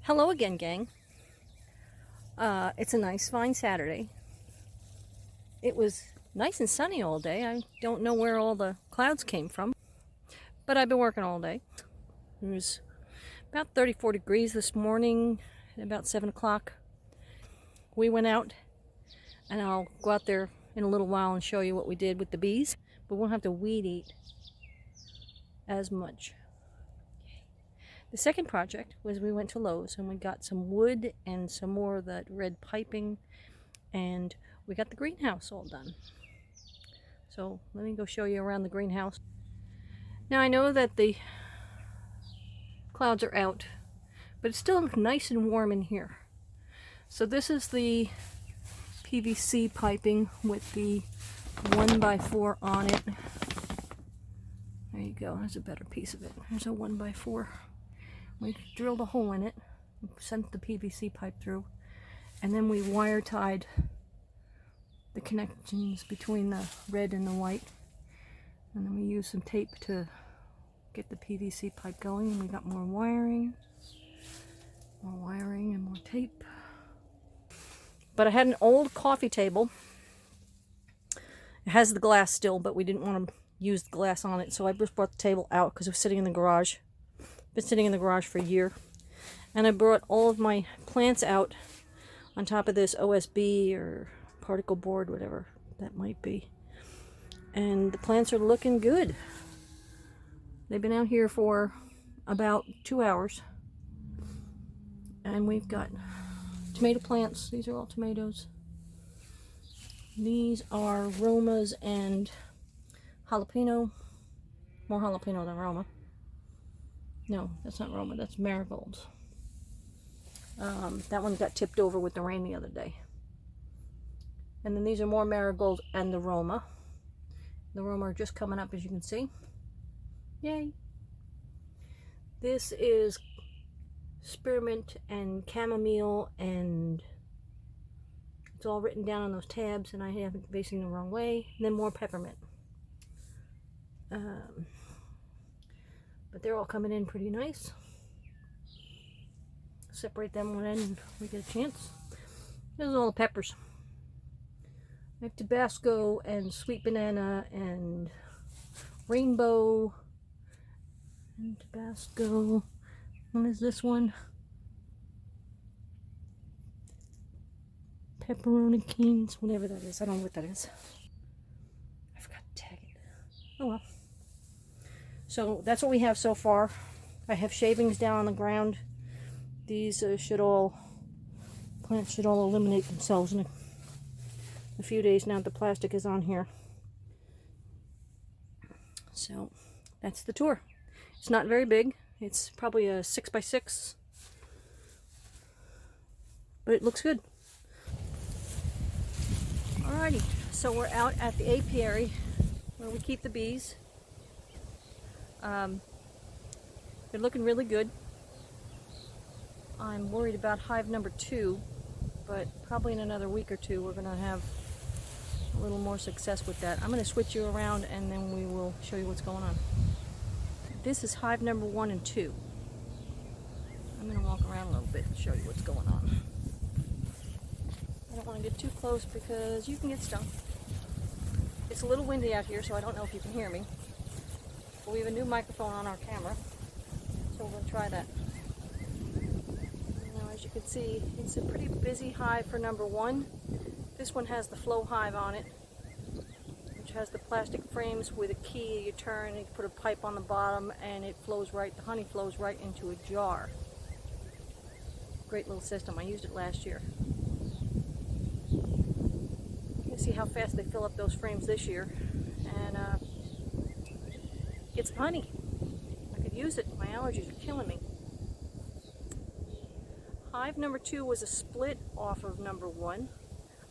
Hello again, gang. It's a nice, fine Saturday. It was nice and sunny all day. I don't know where all the clouds came from, but I've been working all day. It was about 34 degrees this morning at about 7 o'clock. We went out, and I'll go out there in a little while and show you what we did with the bees, but we won't have to weed eat as much. The second project was we went to Lowe's and we got some wood and some more of that red piping, and we got the greenhouse all done. So let me go show you around the greenhouse. Now I know that the clouds are out, but it's still nice and warm in here. So this is the PVC piping with the 1x4 on it. There you go, there's a better piece of it. There's a 1x4. We drilled a hole in it, sent the PVC pipe through, and then we wire tied the connections between the red and the white. And then we used some tape to get the PVC pipe going, and we got more wiring and more tape. But I had an old coffee table. It has the glass still, but we didn't want to use the glass on it, so I just brought the table out because it was sitting in the garage. Been sitting in the garage for a year, and I brought all of my plants out on top of this OSB or particle board, whatever that might be, and the plants are looking good. They've been out here for about 2 hours, and we've got tomato plants. These are all tomatoes. These are Romas and jalapeno. More jalapeno than Roma. No, that's not Roma, that's marigolds. That one got tipped over with the rain the other day. And then these are more marigolds and the Roma. The Roma are just coming up, as you can see. Yay! This is spearmint and chamomile, and it's all written down on those tabs, and I have it facing the wrong way. And then more peppermint. But they're all coming in pretty nice. Separate them when we get a chance. This is all the peppers. I have Tabasco and sweet banana and rainbow and Tabasco. What is this one? Pepperoni Kings, whatever that is. I don't know what that is. I forgot to tag it. Oh well. So that's what we have so far. I have shavings down on the ground. These plants should all eliminate themselves in a few days now that the plastic is on here. So that's the tour. It's not very big. It's probably a 6x6, but it looks good. Alrighty, so we're out at the apiary where we keep the bees. They're looking really good. I'm worried about hive number 2, but probably in another week or two we're going to have a little more success with that. I'm going to switch you around and then we will show you what's going on. This is hive number 1 and 2. I'm going to walk around a little bit and show you what's going on. I don't want to get too close because you can get stung. It's a little windy out here, so I don't know if you can hear me. But we have a new microphone on our camera, so we're going to try that. Now, as you can see, it's a pretty busy hive for number 1. This one has the flow hive on it, which has the plastic frames with a key. You turn, you put a pipe on the bottom, and it flows right, the honey flows right into a jar. Great little system. I used it last year. You can see how fast they fill up those frames this year. And get some honey. I could use it. My allergies are killing me. Hive number 2 was a split off of number 1.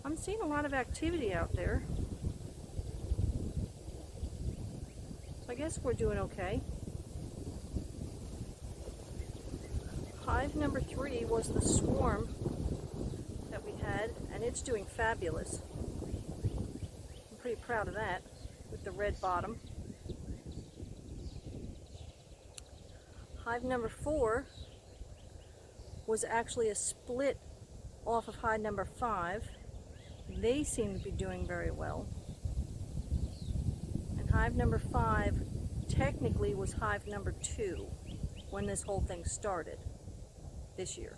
I'm seeing a lot of activity out there. So I guess we're doing okay. Hive number 3 was the swarm that we had, and it's doing fabulous. I'm pretty proud of that with the red bottom. Hive number 4 was actually a split off of hive number 5. They seem to be doing very well. And hive number 5 technically was hive number 2 when this whole thing started this year.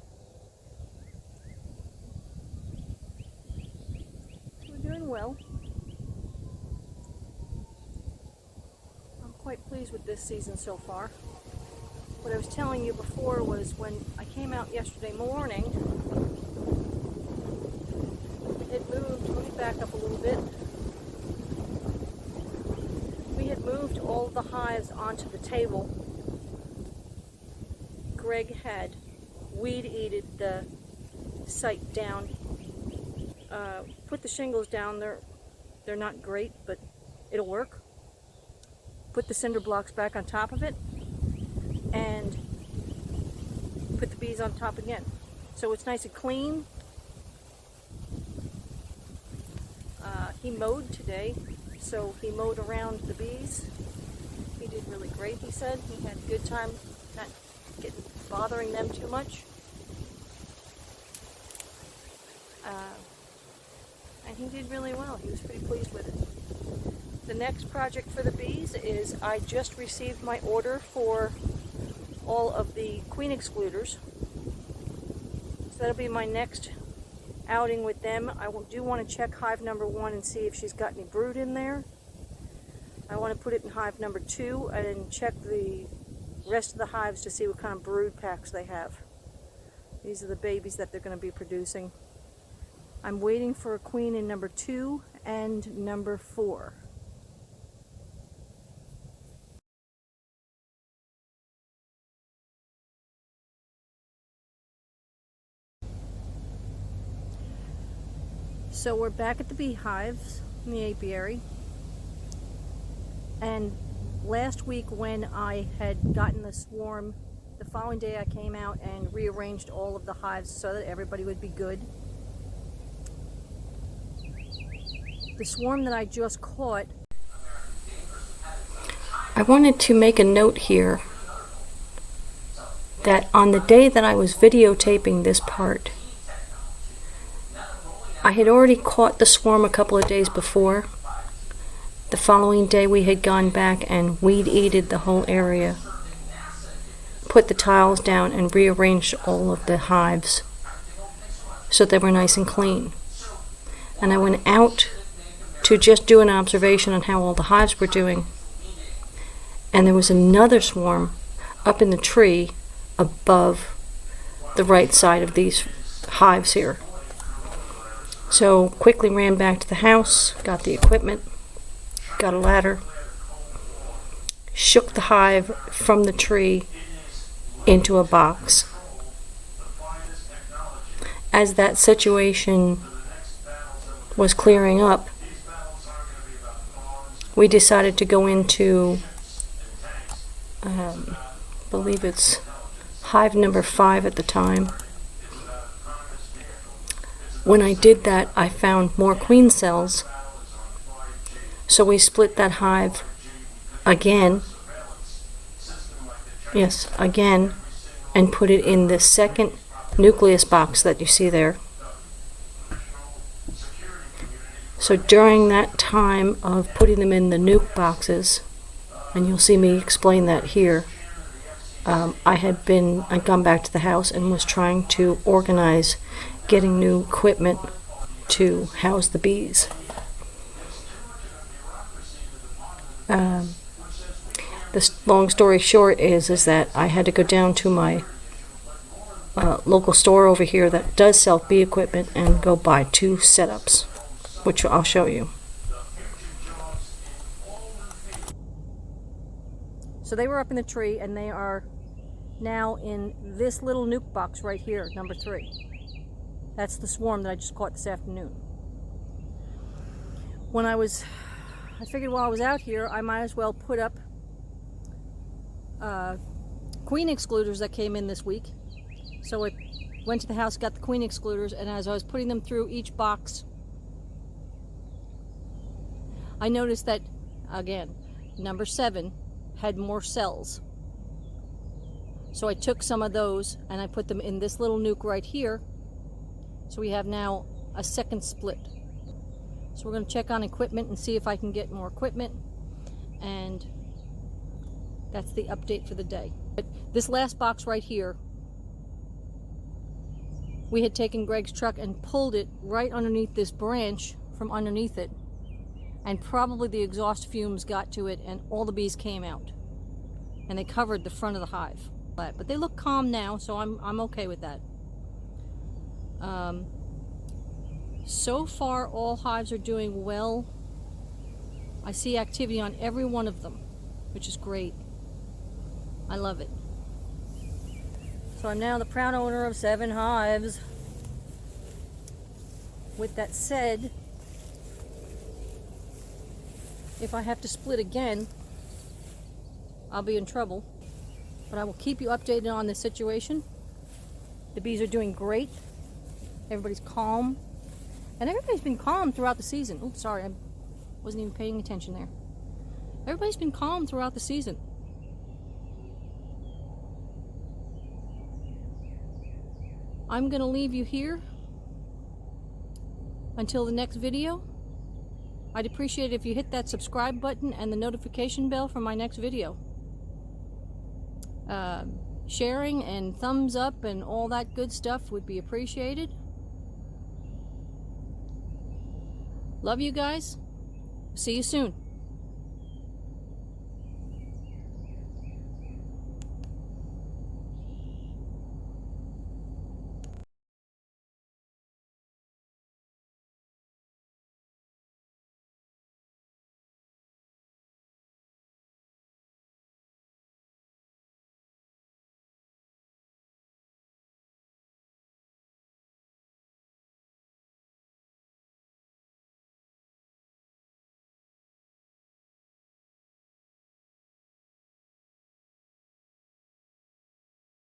We're doing well. I'm quite pleased with this season so far. What I was telling you before was when I came out yesterday morning, it moved, let me back up a little bit. We had moved all of the hives onto the table. Greg had weed-eated the site down, put the shingles down. They're not great, but it'll work. Put the cinder blocks back on top of it, and put the bees on top again. So it's nice and clean. He mowed today, so he mowed around the bees. He did really great, he said. He had a good time not bothering them too much. And he did really well. He was pretty pleased with it. The next project for the bees is I just received my order for all of the queen excluders. So that'll be my next outing with them. I do want to check hive number 1 and see if she's got any brood in there. I want to put it in hive number 2 and check the rest of the hives to see what kind of brood packs they have. These are the babies that they're going to be producing. I'm waiting for a queen in number 2 and number 4. So we're back at the beehives in the apiary, and last week when I had gotten the swarm, the following day I came out and rearranged all of the hives so that everybody would be good. The swarm that I just caught, I wanted to make a note here that on the day that I was videotaping this part, I had already caught the swarm a couple of days before. The following day we had gone back and weed-eated the whole area, put the tiles down and rearranged all of the hives so they were nice and clean. And I went out to just do an observation on how all the hives were doing. And there was another swarm up in the tree above the right side of these hives here. So quickly ran back to the house, got the equipment, got a ladder, shook the hive from the tree into a box. As that situation was clearing up, we decided to go into, I believe it's hive number 5 at the time. When I did that, I found more queen cells, so we split that hive again, and put it in the second nucleus box that you see there. So during that time of putting them in the nuke boxes, and you'll see me explain that here, I'd gone back to the house and was trying to organize getting new equipment to house the bees. The long story short is that I had to go down to my local store over here that does sell bee equipment and go buy 2 setups, which I'll show you. So they were up in the tree, and they are now in this little nuke box right here, number 3. That's the swarm that I just caught this afternoon. I figured while I was out here, I might as well put up queen excluders that came in this week. So I went to the house, got the queen excluders, and as I was putting them through each box, I noticed that, again, number 7 had more cells. So I took some of those and I put them in this little nuke right here. So we have now a second split. So we're going to check on equipment and see if I can get more equipment. And that's the update for the day. But this last box right here, we had taken Greg's truck and pulled it right underneath this branch from underneath it. And probably the exhaust fumes got to it and all the bees came out. And they covered the front of the hive. But they look calm now, so I'm okay with that. So far, all hives are doing well. I see activity on every one of them, which is great. I love it. So I'm now the proud owner of 7 hives. With that said, if I have to split again, I'll be in trouble. But I will keep you updated on the situation. The bees are doing great. Everybody's calm. And everybody's been calm throughout the season. Oops, sorry, I wasn't even paying attention there. Everybody's been calm throughout the season. I'm going to leave you here until the next video. I'd appreciate it if you hit that subscribe button and the notification bell for my next video. Sharing and thumbs up and all that good stuff would be appreciated. Love you guys. See you soon.